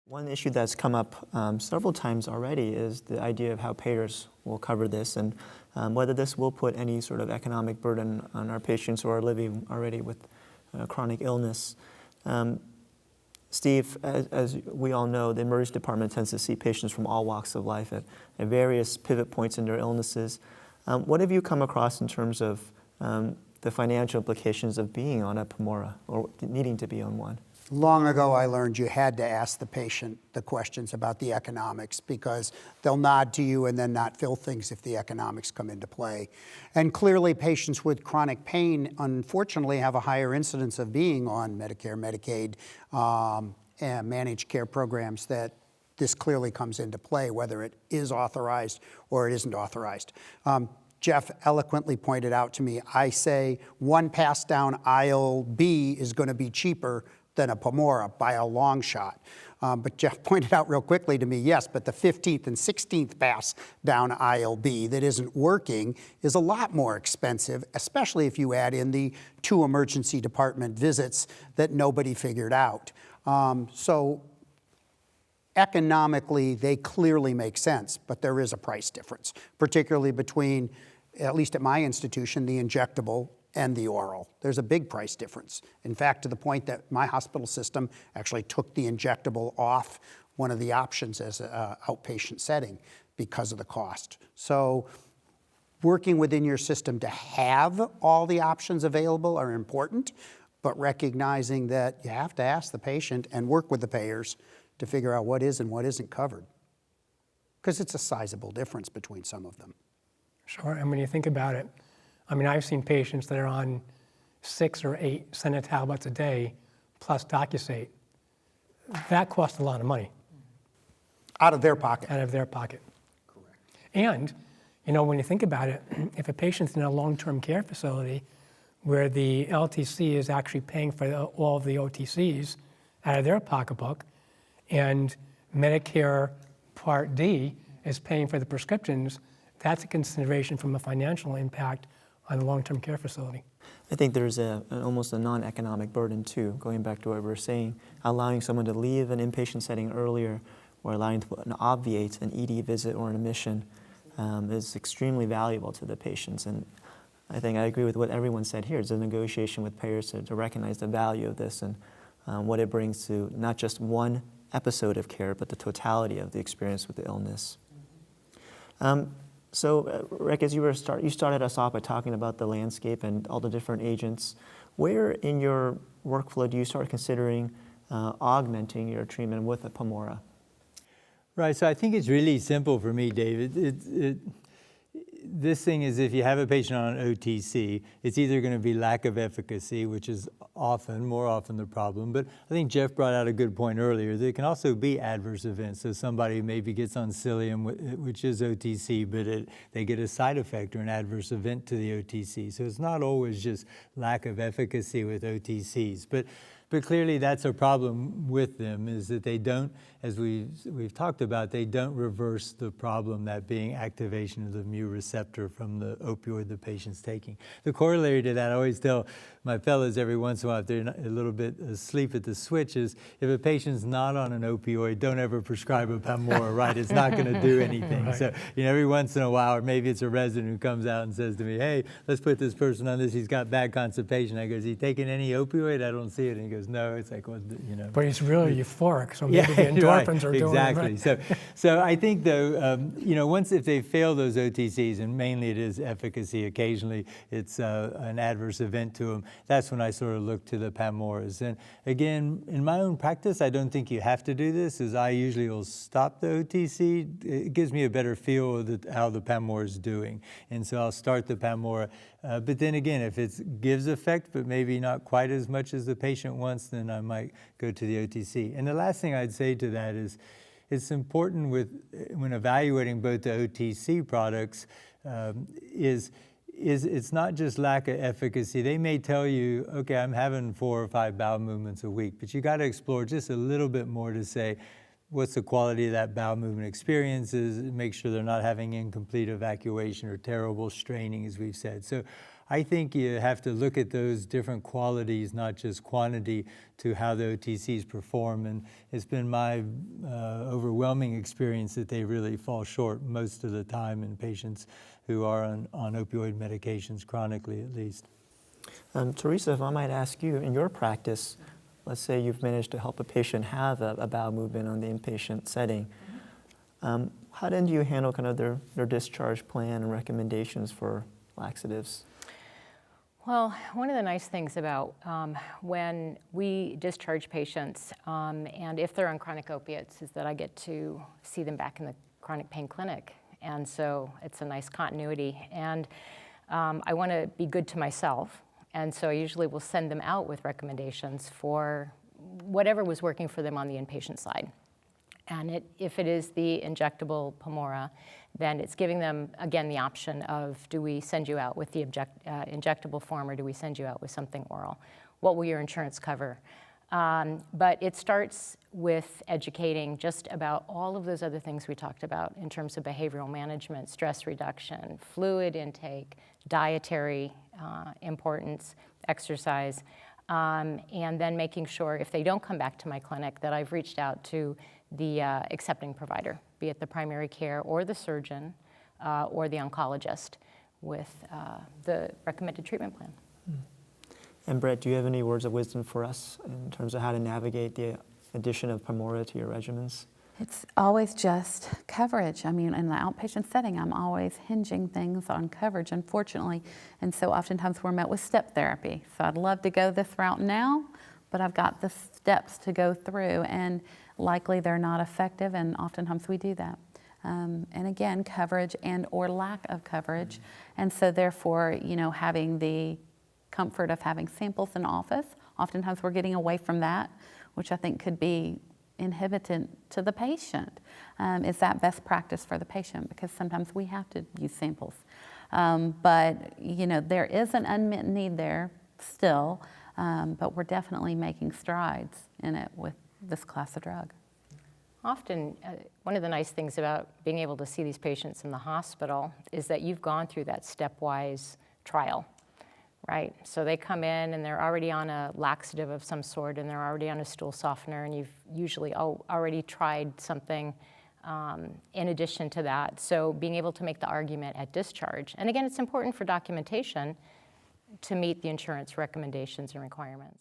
One issue that's come up several times already is the idea of how payers will cover this and whether this will put any sort of economic burden on our patients who are living already with chronic illness. Steve, as we all know, the emergency department tends to see patients from all walks of life at various pivot points in their illnesses. What have you come across in terms of the financial implications of being on a PAMORA or needing to be on one? Long ago, I learned you had to ask the patient the questions about the economics because they'll nod to you and then not fill things if the economics come into play. And clearly, patients with chronic pain, unfortunately, have a higher incidence of being on Medicare, Medicaid, and managed care programs that this clearly comes into play, whether it is authorized or it isn't authorized. Jeff eloquently pointed out to me, I say one pass down aisle B is going to be cheaper than a PAMORA by a long shot. But Jeff pointed out real quickly to me, yes, but the 15th and 16th pass down aisle B that isn't working is a lot more expensive, especially if you add in the 2 emergency department visits that nobody figured out. So economically, they clearly make sense, but there is a price difference, particularly between, at least at my institution, the injectable and the oral. There's a big price difference. In fact, to the point that my hospital system actually took the injectable off one of the options as an outpatient setting because of the cost. So working within your system to have all the options available are important, but recognizing that you have to ask the patient and work with the payers to figure out what is and what isn't covered, because it's a sizable difference between some of them. Sure, and when you think about it, I mean, I've seen patients that are on 6 or 8 Senate tablets a day plus Docusate. That costs a lot of money. Out of their pocket. Out of their pocket. Correct. And, you know, when you think about it, if a patient's in a long-term care facility where the LTC is actually paying for all of the OTCs out of their pocketbook, and Medicare Part D is paying for the prescriptions, that's a consideration from a financial impact on the long-term care facility. I think there's almost a non-economic burden too, going back to what we were saying, allowing someone to leave an inpatient setting earlier or allowing to obviate an ED visit or an admission is extremely valuable to the patients. And I think I agree with what everyone said here. It's a negotiation with payers to recognize the value of this and what it brings to not just one episode of care, but the totality of the experience with the illness. So, Rick, as you started us off by talking about the landscape and all the different agents. Where in your workflow do you start considering augmenting your treatment with a PAMORA? Right, so I think it's really simple for me, David. This thing is, if you have a patient on an OTC, it's either going to be lack of efficacy, which is more often the problem. But I think Jeff brought out a good point earlier. There can also be adverse events. So somebody maybe gets on Cilium, which is OTC, but they get a side effect or an adverse event to the OTC. So it's not always just lack of efficacy with OTCs. But clearly that's a problem with them, is that they don't, as we've talked about, they don't reverse the problem, that being activation of the mu receptor from the opioid the patient's taking. The corollary to that, I always tell my fellows every once in a while, if they're a little bit asleep at the switch, is if a patient's not on an opioid, don't ever prescribe a PAMORA, right? It's not going to do anything. Right. So, you know, every once in a while, or maybe it's a resident who comes out and says to me, hey, let's put this person on this, he's got bad constipation. I go, is he taking any opioid? I don't see it. And he goes, no. It's like, well, you know. But he's really euphoric, so maybe the endorphins are doing it. Exactly. So I think, though, you know, once if they fail those OTCs, and mainly it is efficacy, occasionally it's an adverse event to them, that's when I sort of look to the PAMORAs. And again, in my own practice, I don't think you have to do this, as I usually will stop the OTC. It gives me a better feel of how the PAMORA is doing. And so I'll start the PAMORA. But then again, if it gives effect, but maybe not quite as much as the patient wants, then I might go to the OTC. And the last thing I'd say to that is, it's important when evaluating both the OTC products, is it's not just lack of efficacy. They may tell you, okay, I'm having 4 or 5 bowel movements a week, but you got to explore just a little bit more to say, what's the quality of that bowel movement experiences, make sure they're not having incomplete evacuation or terrible straining, as we've said. So I think you have to look at those different qualities, not just quantity, to how the OTCs perform. And it's been my overwhelming experience that they really fall short most of the time in patients who are on opioid medications, chronically at least. Teresa, if I might ask you, in your practice, let's say you've managed to help a patient have a bowel movement on the inpatient setting. How then do you handle kind of their discharge plan and recommendations for laxatives? Well, one of the nice things about when we discharge patients, and if they're on chronic opiates, is that I get to see them back in the chronic pain clinic. And so it's a nice continuity. And I want to be good to myself. And so I usually will send them out with recommendations for whatever was working for them on the inpatient side. And if it is the injectable PAMORA, then it's giving them, again, the option of, do we send you out with the injectable form, or do we send you out with something oral? What will your insurance cover? But it starts with educating just about all of those other things we talked about in terms of behavioral management, stress reduction, fluid intake, dietary importance, exercise, and then making sure if they don't come back to my clinic that I've reached out to the accepting provider, be it the primary care or the surgeon or the oncologist with the recommended treatment plan. And Brett, do you have any words of wisdom for us in terms of how to navigate the addition of PAMORA to your regimens? It's always just coverage. I mean, in the outpatient setting, I'm always hinging things on coverage, unfortunately. And so oftentimes we're met with step therapy. So I'd love to go this route now, but I've got the steps to go through, and likely they're not effective, and oftentimes we do that. And again, coverage and or lack of coverage. And so therefore, you know, having the comfort of having samples in office, oftentimes we're getting away from that, which I think could be inhibitant to the patient. Is that best practice for the patient? Because sometimes we have to use samples. But, you know, there is an unmet need there still, but we're definitely making strides in it with this class of drug. Often, one of the nice things about being able to see these patients in the hospital is that you've gone through that stepwise trial, right? So they come in and they're already on a laxative of some sort, and they're already on a stool softener, and you've usually already tried something in addition to that. So being able to make the argument at discharge. And again, it's important for documentation to meet the insurance recommendations and requirements.